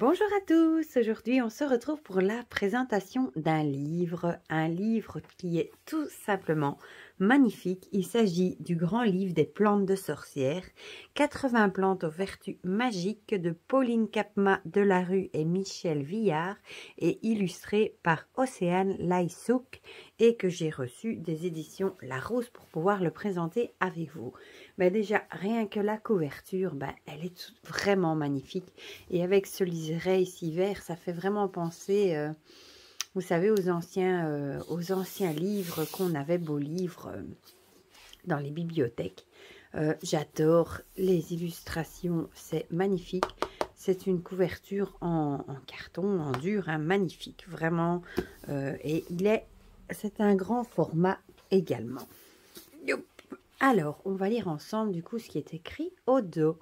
Bonjour à tous, aujourd'hui on se retrouve pour la présentation d'un livre, un livre qui est tout simplement magnifique. Il s'agit du grand livre des plantes de sorcières, 80 plantes aux vertus magiques de Pauline Capma Delarue et Michel Villard et illustré par Océane Laïsouk et que j'ai reçu des éditions Larousse pour pouvoir le présenter avec vous. Ben déjà, rien que la couverture, elle est vraiment magnifique et avec ce liseré ici vert, ça fait vraiment penser, vous savez, aux anciens livres qu'on avait, beaux livres dans les bibliothèques. J'adore les illustrations, c'est magnifique. C'est une couverture en carton, en dur, hein, magnifique, vraiment. Et c'est un grand format également. Alors, on va lire ensemble du coup ce qui est écrit au dos.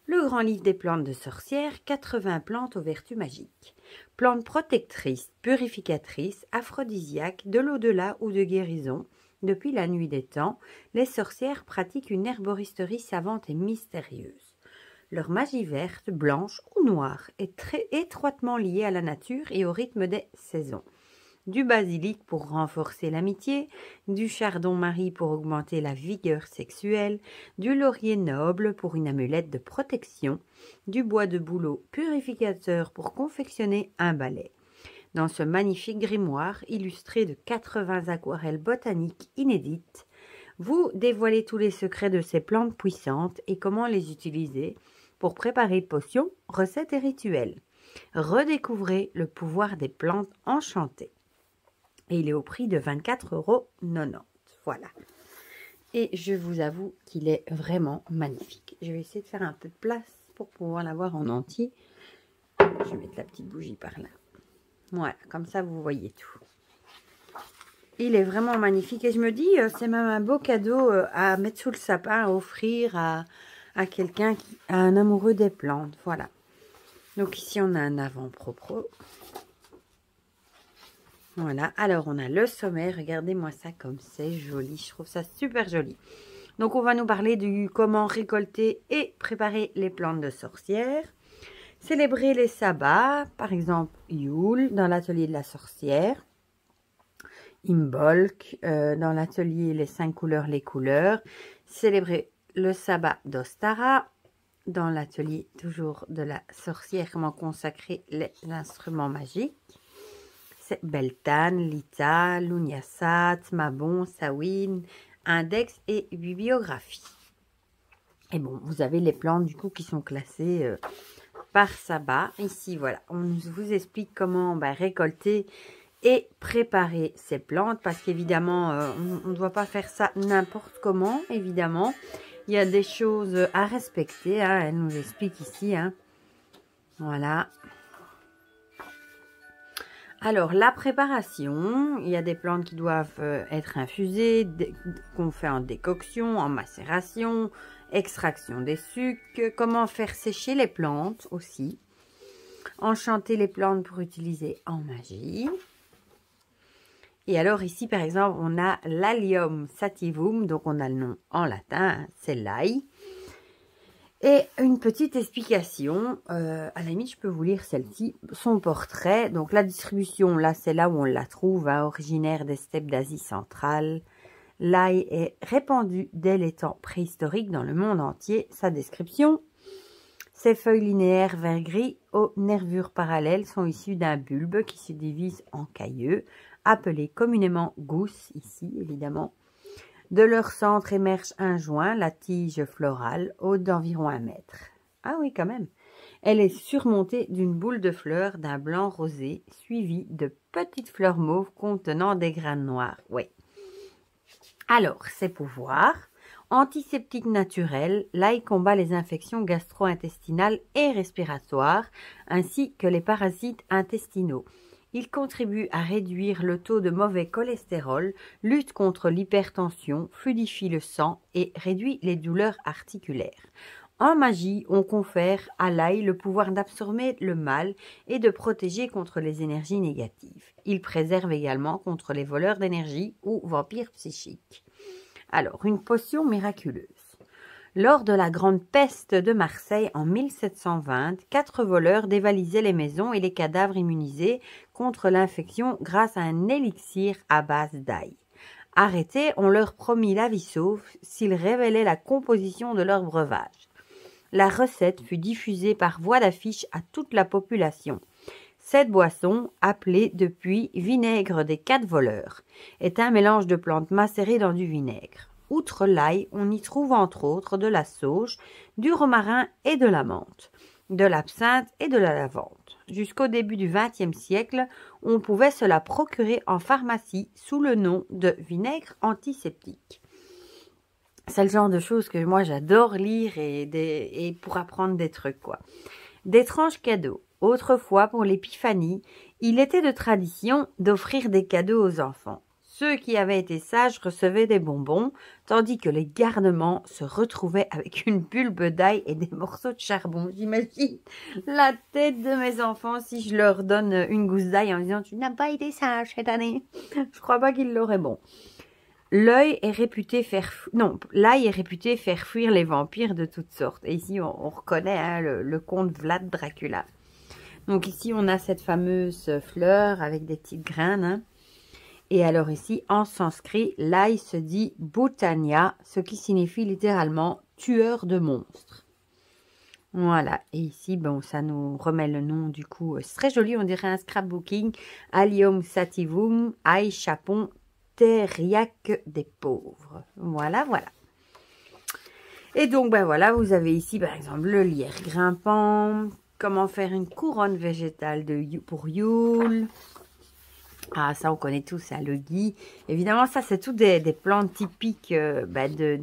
Le grand livre des plantes de sorcières, 80 plantes aux vertus magiques. Plantes protectrices, purificatrices, aphrodisiaques, de l'au-delà ou de guérison. Depuis la nuit des temps, les sorcières pratiquent une herboristerie savante et mystérieuse. Leur magie verte, blanche ou noire est très étroitement liée à la nature et au rythme des saisons. Du basilic pour renforcer l'amitié, du chardon-marie pour augmenter la vigueur sexuelle, du laurier noble pour une amulette de protection, du bois de bouleau purificateur pour confectionner un balai. Dans ce magnifique grimoire, illustré de 80 aquarelles botaniques inédites, vous dévoilez tous les secrets de ces plantes puissantes et comment les utiliser pour préparer potions, recettes et rituels. Redécouvrez le pouvoir des plantes enchantées. Et il est au prix de 24,90 €. Voilà. Et je vous avoue qu'il est vraiment magnifique. Je vais essayer de faire un peu de place pour pouvoir l'avoir en entier. Je vais mettre la petite bougie par là. Voilà, comme ça vous voyez tout. Il est vraiment magnifique. Et je me dis, c'est même un beau cadeau à mettre sous le sapin, à offrir à quelqu'un, à un amoureux des plantes. Voilà. Donc ici, on a un avant-propos. Voilà, alors on a le sommet, regardez-moi ça comme c'est joli, je trouve ça super joli. Donc on va nous parler du comment récolter et préparer les plantes de sorcières. Célébrer les sabbats, par exemple Yule dans l'atelier de la sorcière. Imbolc dans l'atelier les 5 couleurs, les couleurs. Célébrer le sabbat d'Ostara dans l'atelier toujours de la sorcière, comment consacrer les instruments magiques. C'est Beltane, Lita, Lunyasat, Mabon, Sawin, Index et Bibliographie. Et bon, vous avez les plantes du coup qui sont classées par sabbat. Ici, voilà, on vous explique comment récolter et préparer ces plantes. Parce qu'évidemment, on ne doit pas faire ça n'importe comment, évidemment. Il y a des choses à respecter, hein, elle nous explique ici. Hein. Voilà. Alors, la préparation, il y a des plantes qui doivent être infusées, qu'on fait en décoction, en macération, extraction des sucs, comment faire sécher les plantes aussi, enchanter les plantes pour utiliser en magie. Et alors ici, par exemple, on a l'Allium sativum, donc on a le nom en latin, hein, c'est l'ail. Et une petite explication, à la limite je peux vous lire celle-ci, son portrait. Donc la distribution, là c'est là où on la trouve, hein, originaire des steppes d'Asie centrale. L'ail est répandu dès les temps préhistoriques dans le monde entier. Sa description, ses feuilles linéaires vert gris aux nervures parallèles sont issues d'un bulbe qui se divise en cailleux, appelé communément gousse, ici évidemment. De leur centre émerge un joint, la tige florale, haute d'environ 1 mètre. Ah oui, quand même. Elle est surmontée d'une boule de fleurs d'un blanc rosé, suivie de petites fleurs mauves contenant des graines noires. Oui. Alors, ses pouvoirs. Antiseptique naturel, l'ail combat les infections gastro-intestinales et respiratoires, ainsi que les parasites intestinaux. Il contribue à réduire le taux de mauvais cholestérol, lutte contre l'hypertension, fluidifie le sang et réduit les douleurs articulaires. En magie, on confère à l'ail le pouvoir d'absorber le mal et de protéger contre les énergies négatives. Il préserve également contre les voleurs d'énergie ou vampires psychiques. Alors, une potion miraculeuse. Lors de la grande peste de Marseille en 1720, 4 voleurs dévalisaient les maisons et les cadavres immunisés contre l'infection grâce à un élixir à base d'ail. Arrêtés, on leur promit la vie sauve s'ils révélaient la composition de leur breuvage. La recette fut diffusée par voie d'affiche à toute la population. Cette boisson, appelée depuis vinaigre des 4 voleurs, est un mélange de plantes macérées dans du vinaigre. Outre l'ail, on y trouve entre autres de la sauge, du romarin et de la menthe, de l'absinthe et de la lavande. Jusqu'au début du XXe siècle, on pouvait se la procurer en pharmacie sous le nom de vinaigre antiseptique. C'est le genre de choses que moi j'adore lire et pour apprendre des trucs quoi. D'étranges cadeaux. Autrefois, pour l'épiphanie, il était de tradition d'offrir des cadeaux aux enfants. Ceux qui avaient été sages recevaient des bonbons, tandis que les garnements se retrouvaient avec une bulbe d'ail et des morceaux de charbon. J'imagine la tête de mes enfants si je leur donne une gousse d'ail en disant « Tu n'as pas été sage cette année ». Je crois pas qu'ils l'auraient bon. L'ail est réputé faire fuir les vampires de toutes sortes. Et ici, on reconnaît hein, le comte Vlad Dracula. Donc ici, on a cette fameuse fleur avec des petites graines. Hein. Et alors ici, en sanskrit, l'ail se dit Bhutanya, ce qui signifie littéralement tueur de monstres. Voilà. Et ici, bon, ça nous remet le nom du coup. C'est très joli, on dirait un scrapbooking. Allium sativum, ail chapon, terriaque des pauvres. Voilà, voilà. Et donc, ben voilà, vous avez ici, par exemple, le lierre grimpant. Comment faire une couronne végétale pour Yule. Ah, ça, on connaît tous, ça, le gui. Évidemment, ça, c'est tout des plantes typiques de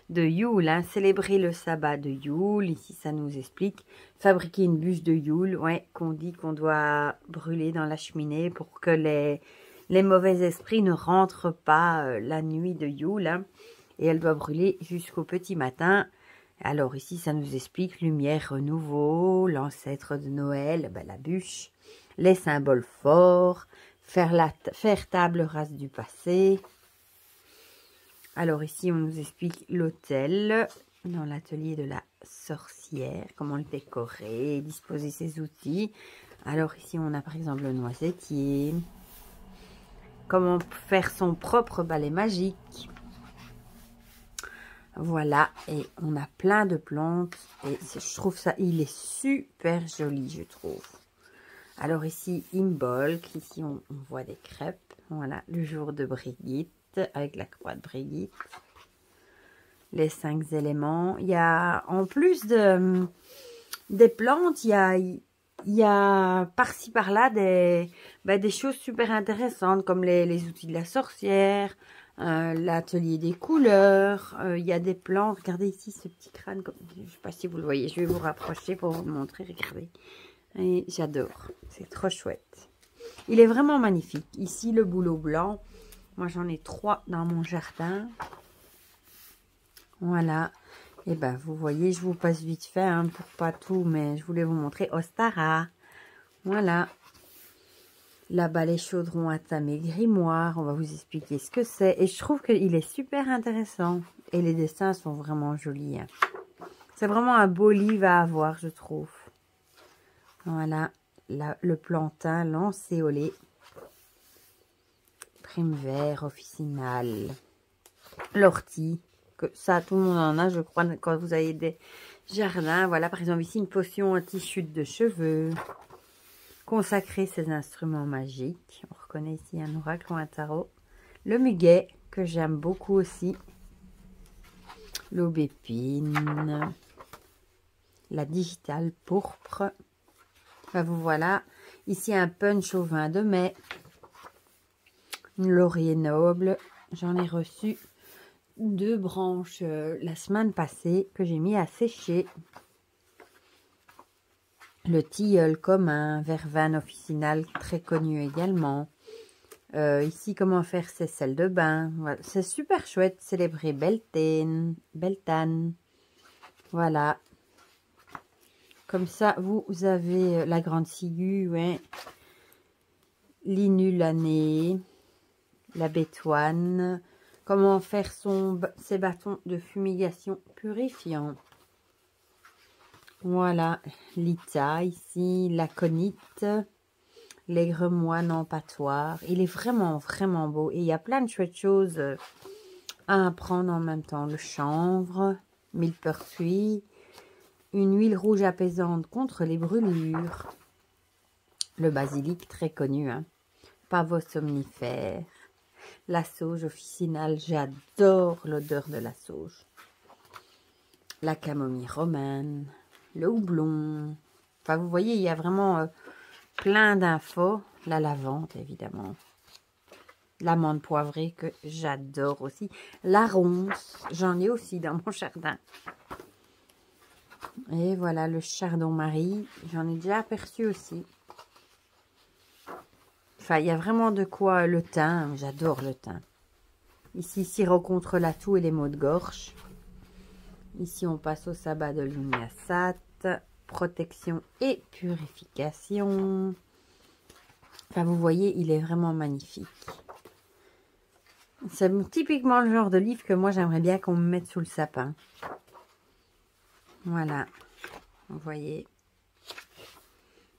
Yule. Hein. Célébrer le sabbat de Yule. Ici, ça nous explique. Fabriquer une bûche de Yule. Ouais, qu'on dit qu'on doit brûler dans la cheminée pour que les mauvais esprits ne rentrent pas la nuit de Yule. Hein. Et elle doit brûler jusqu'au petit matin. Alors ici, ça nous explique lumière, renouveau, l'ancêtre de Noël, la bûche, les symboles forts, faire table rase du passé. Alors ici, on nous explique l'autel dans l'atelier de la sorcière, comment le décorer, disposer ses outils. Alors ici, on a par exemple le noisetier, comment faire son propre balai magique. Voilà, et on a plein de plantes et je trouve ça, il est super joli, je trouve. Alors ici, Imbolc, ici on voit des crêpes. Voilà, le jour de Brigitte, avec la croix de Brigitte. Les 5 éléments. Il y a, en plus des plantes, il y a par-ci par-là des choses super intéressantes, comme les outils de la sorcière, l'atelier des couleurs. Il y a des plantes. Regardez ici ce petit crâne. Je ne sais pas si vous le voyez. Je vais vous rapprocher pour vous le montrer. Regardez. Et j'adore. C'est trop chouette. Il est vraiment magnifique. Ici, le bouleau blanc. Moi, j'en ai 3 dans mon jardin. Voilà. Et ben, vous voyez, je vous passe vite fait hein, pour pas tout, mais je voulais vous montrer Ostara. Voilà. Là-bas, les chaudrons à tamer grimoire. On va vous expliquer ce que c'est. Et je trouve qu'il est super intéressant. Et les dessins sont vraiment jolis. Hein. C'est vraiment un beau livre à avoir, je trouve. Voilà. Le plantain lancéolé. Prime vert, officinal. L'ortie. Ça, tout le monde en a, je crois, quand vous avez des jardins. Voilà, par exemple, ici, une potion anti-chute de cheveux. Consacrer ses instruments magiques. On reconnaît ici un oracle ou un tarot. Le muguet, que j'aime beaucoup aussi. L'aubépine. La digitale pourpre. Ben, vous voilà. Ici, un punch au vin de mai. Une laurier noble. J'en ai reçu 2 branches la semaine passée que j'ai mis à sécher. Le tilleul commun, verveine officinale, très connu également. Ici, comment faire ses sels de bain. Voilà. C'est super chouette. Célébrer Beltane. Voilà. Comme ça, vous avez la grande ciguë, ouais. L'inulanée, la bétoine, Comment faire ses bâtons de fumigation purifiants. Voilà, l'Ita ici, l'aconite, l'aigre moine en patoir. Il est vraiment, vraiment beau. Et il y a plein de chouettes choses à apprendre en même temps. Le chanvre, millepertuis, une huile rouge apaisante contre les brûlures. Le basilic, très connu, hein. Pavot somnifère. La sauge officinale, j'adore l'odeur de la sauge. La camomille romaine, le houblon. Enfin, vous voyez, il y a vraiment plein d'infos. La lavande, évidemment. L'amande poivrée, que j'adore aussi. La ronce, j'en ai aussi dans mon jardin. Et voilà, le chardon-marie, j'en ai déjà aperçu aussi. Enfin, il y a vraiment de quoi. Le thym, j'adore le thym. Ici, sirop contre la toux et les maux de gorge. Ici, on passe au sabbat de l'Umiasat. Protection et purification. Enfin, vous voyez, il est vraiment magnifique. C'est typiquement le genre de livre que moi, j'aimerais bien qu'on me mette sous le sapin. Voilà. Vous voyez.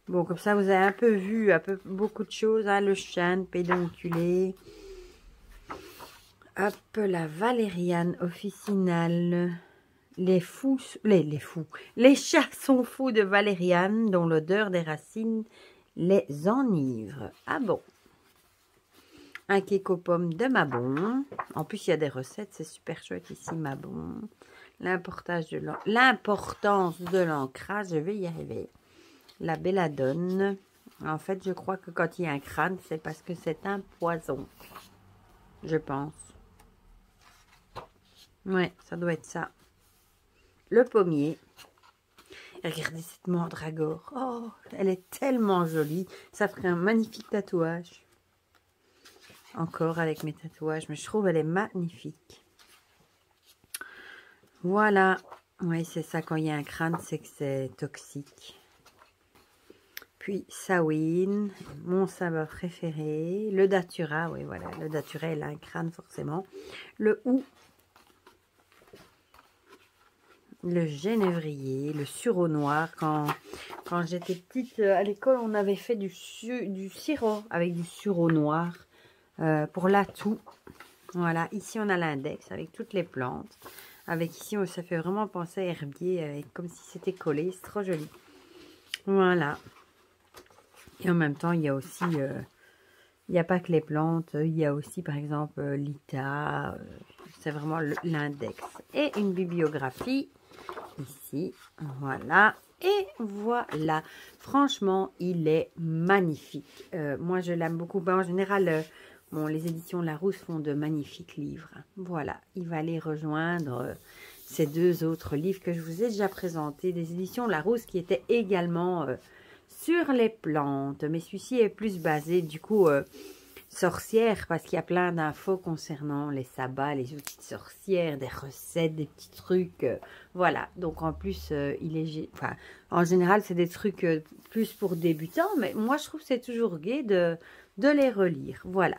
Bon, comme ça, vous avez un peu vu beaucoup de choses. Hein, le chêne pédonculé. Hop, la valériane officinale. Les chats sont fous de valériane, dont l'odeur des racines les enivre. Ah bon. Un cake aux pommes de Mabon. En plus, il y a des recettes, c'est super chouette ici, Mabon. L'importance de l'ancrage, je vais y arriver. La belladone. En fait, je crois que quand il y a un crâne, c'est parce que c'est un poison. Je pense. Ouais, ça doit être ça. Le pommier. Regardez cette mandragore. Oh, elle est tellement jolie. Ça ferait un magnifique tatouage. Encore avec mes tatouages. Mais je trouve elle est magnifique. Voilà. Oui, c'est ça. Quand il y a un crâne, c'est que c'est toxique. Puis Samhain, mon sabbat préféré. Le datura. Oui, voilà. Le datura, il a un crâne forcément. Le hou. Le genévrier, le sureau noir. Quand j'étais petite à l'école, on avait fait du sirop avec du sureau noir pour la toux. Voilà, ici on a l'index avec toutes les plantes. Avec ici, ça fait vraiment penser à herbier, comme si c'était collé. C'est trop joli. Voilà. Et en même temps, il y a aussi, il n'y a pas que les plantes. Il y a aussi, par exemple, l'ITA. C'est vraiment l'index. Et une bibliographie. Ici, voilà, et voilà, franchement, il est magnifique. Moi, je l'aime beaucoup. Ben, en général, bon, les éditions Larousse font de magnifiques livres. Voilà, il va aller rejoindre ces deux autres livres que je vous ai déjà présentés, des éditions Larousse qui étaient également sur les plantes. Mais celui-ci est plus basé, du coup, sorcière, parce qu'il y a plein d'infos concernant les sabbats, les outils de sorcière, des recettes, des petits trucs. Voilà, donc en plus, enfin, en général, c'est des trucs plus pour débutants, mais moi, je trouve que c'est toujours gai de les relire. Voilà.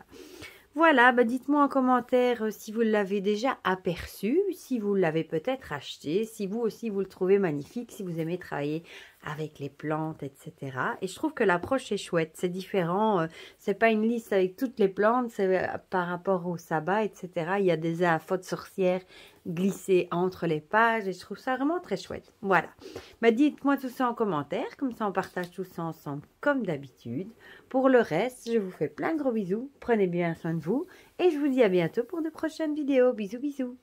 Voilà, bah dites-moi en commentaire si vous l'avez déjà aperçu, si vous l'avez peut-être acheté, si vous aussi vous le trouvez magnifique, si vous aimez travailler avec les plantes, etc. Et je trouve que l'approche est chouette, c'est différent, c'est pas une liste avec toutes les plantes, c'est par rapport au sabbat, etc. Il y a des infos de sorcières glissées entre les pages et je trouve ça vraiment très chouette. Voilà, bah dites-moi tout ça en commentaire, comme ça on partage tout ça ensemble comme d'habitude. Pour le reste, je vous fais plein de gros bisous, prenez bien soin de vous et je vous dis à bientôt pour de prochaines vidéos. Bisous bisous.